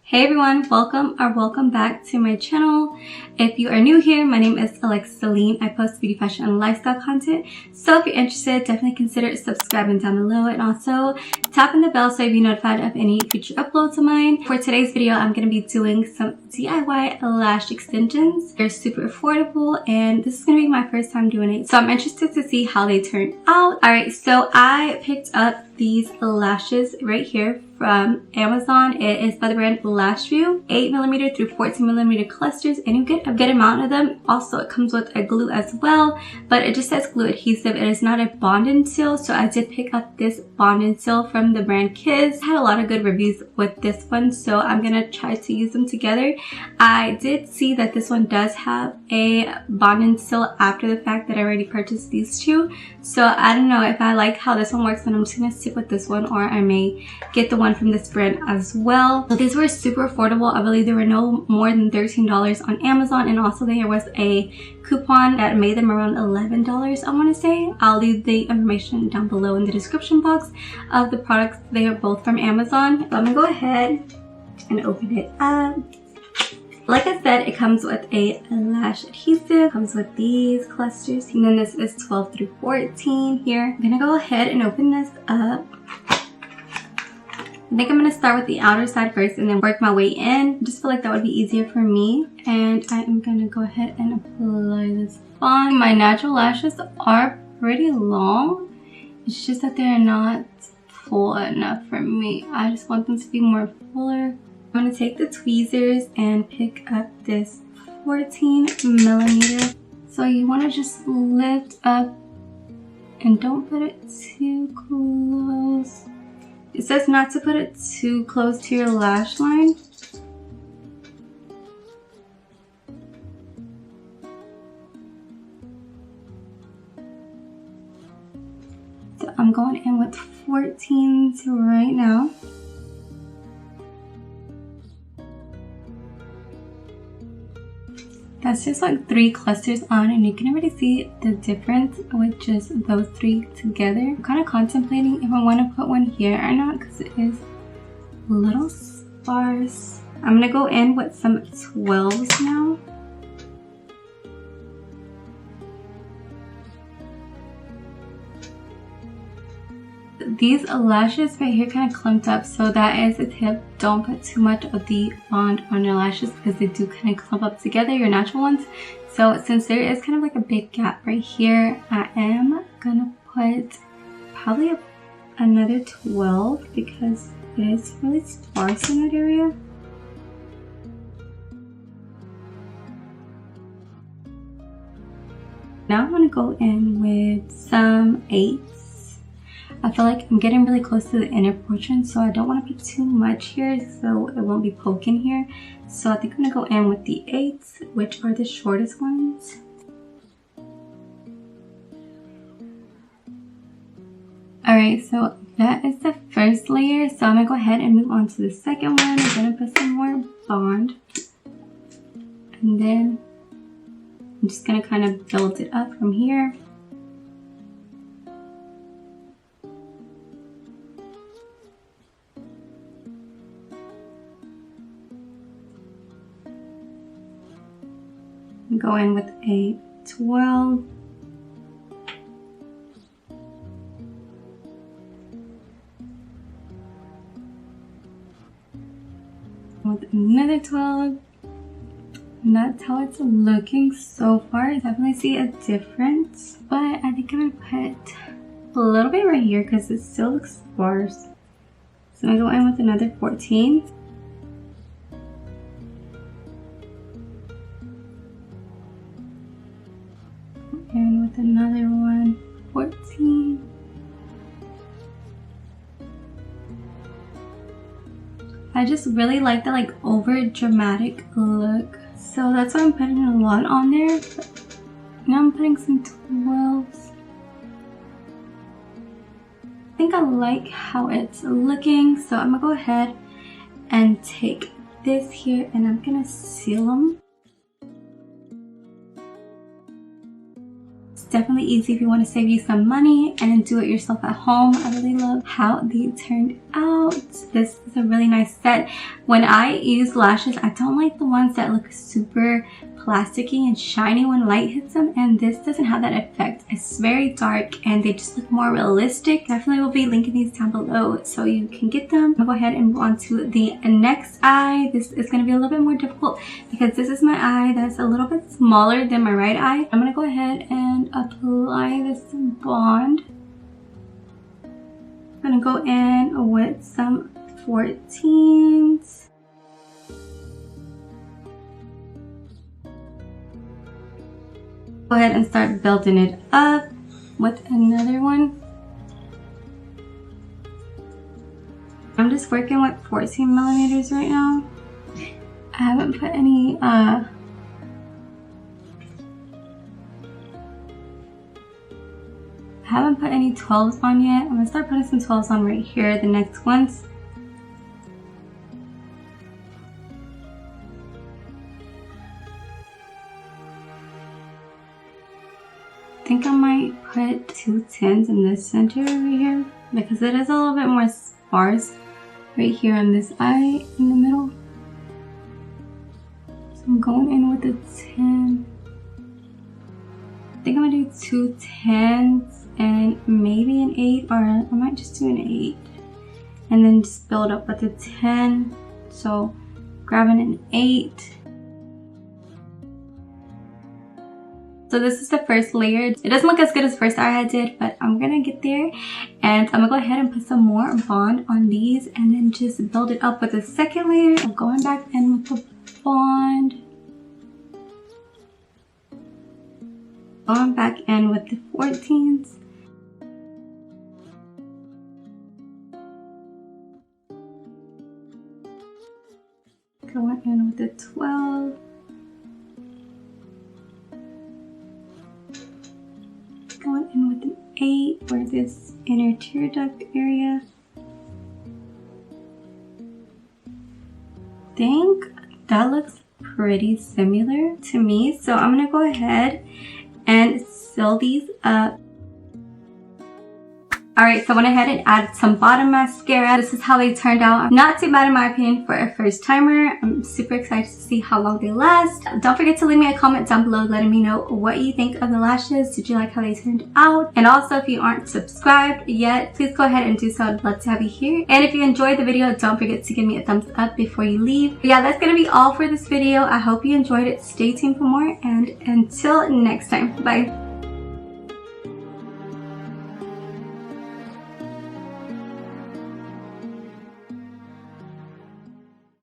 Hey everyone, welcome back to my channel. If you are new here, my name is Celine. I post beauty, fashion, and lifestyle content. So if you're interested, definitely consider subscribing down below and also tapping the bell so you'll be notified of any future uploads of mine. For today's video, I'm going to be doing some DIY lash extensions. They're super affordable and this is going to be my first time doing it. So I'm interested to see how they turn out. Alright, so I picked up these lashes right here from Amazon. It is by the brand LASH 8mm through 14mm clusters, and you get a good amount of them. Also, it comes with a glue as well, but it just says glue adhesive. It is not a bond-and seal, so I did pick up this bond-and seal from the brand Kids. I had a lot of good reviews with this one, so I'm gonna try to use them together. I did see that this one does have a bond-and seal after the fact that I already purchased these two, so I don't know if I like how this one works, then I'm just gonna stick with this one, or I may get the one from this brand as well. So these were super affordable. I believe they were no more than $13 on Amazon, and also there was a coupon that made them around $11, I want to say. I'll leave the information down below in the description box of the products. They are both from Amazon. So I'm gonna go ahead and open it up. Like I said, it comes with a lash adhesive, comes with these clusters, and then this is 12 through 14 here. I'm gonna go ahead and open this up. I think I'm going to start with the outer side first and then work my way in. I just feel like that would be easier for me. And I am going to go ahead and apply this bond. My natural lashes are pretty long. It's just that they're not full enough for me. I just want them to be more fuller. I'm going to take the tweezers and pick up this 14mm. So you want to just lift up and don't put it too close. It says not to put it too close to your lash line. So I'm going in with 14s right now. That's just like 3 clusters on, and you can already see the difference with just those 3 together. I'm kind of contemplating if I want to put one here or not because it is a little sparse. I'm going to go in with some 12s now. These lashes right here kind of clumped up, so that is a tip. Don't put too much of the bond on your lashes because they do kind of clump up together, your natural ones. So since there is kind of like a big gap right here, I am gonna put probably another 12 because it is really sparse in that area. Now I'm gonna go in with some 8s. I feel like I'm getting really close to the inner portion, so I don't want to put too much here so it won't be poking here. So I think I'm going to go in with the 8s, which are the shortest ones. Alright, so that is the first layer. So I'm going to go ahead and move on to the second one. I'm going to put some more bond. And then I'm just going to kind of build it up from here. Go in with a 12. With another 12. And that's how it's looking so far. I definitely see a difference, but I think I'm gonna put a little bit right here because it still looks sparse. So I'm gonna go in with another 14. And with another one, 14. I just really like the like over dramatic look, so that's why I'm putting a lot on there. Now I'm putting some 12s. I think I like how it's looking, so I'm gonna go ahead and take this here and I'm gonna seal them. Definitely easy if you want to save you some money and do it yourself at home. I really love how they turned out. This is a really nice set. When I use lashes, I don't like the ones that look super plasticky and shiny when light hits them, and this doesn't have that effect. It's very dark and they just look more realistic. Definitely will be linking these down below so you can get them. I'll go ahead and move on to the next eye. This is going to be a little bit more difficult because this is my eye that's a little bit smaller than my right eye. I'm going to go ahead and apply this bond. I'm going to go in with some 14s. Go ahead and start building it up with another one. I'm just working with 14 millimeters right now. I haven't put any I haven't put any 12s on yet. I'm gonna start putting some 12s on right here, the next ones. I think I might put 2 10s in this center over here because it is a little bit more sparse right here on this eye in the middle. So I'm going in with a 10. I think I'm gonna do 2 10s and maybe an 8, or I might just do an 8 and then just build up with a 10. So grabbing an 8. So this is the first layer. It doesn't look as good as the first eye I did, but I'm gonna get there, and I'm gonna go ahead and put some more bond on these and then just build it up with the second layer. I'm going back in with the bond. Going back in with the 14s. Going in with the 12. Going in with an 8 for this inner tear duct area. I think that looks pretty similar to me. So I'm gonna go ahead and seal these up. Alright, so I went ahead and added some bottom mascara. This is how they turned out. Not too bad in my opinion for a first timer. I'm super excited to see how long they last. Don't forget to leave me a comment down below letting me know what you think of the lashes. Did you like how they turned out? And also, if you aren't subscribed yet, please go ahead and do so. I'd love to have you here. And if you enjoyed the video, don't forget to give me a thumbs up before you leave. But yeah, that's gonna be all for this video. I hope you enjoyed it. Stay tuned for more, and until next time, bye.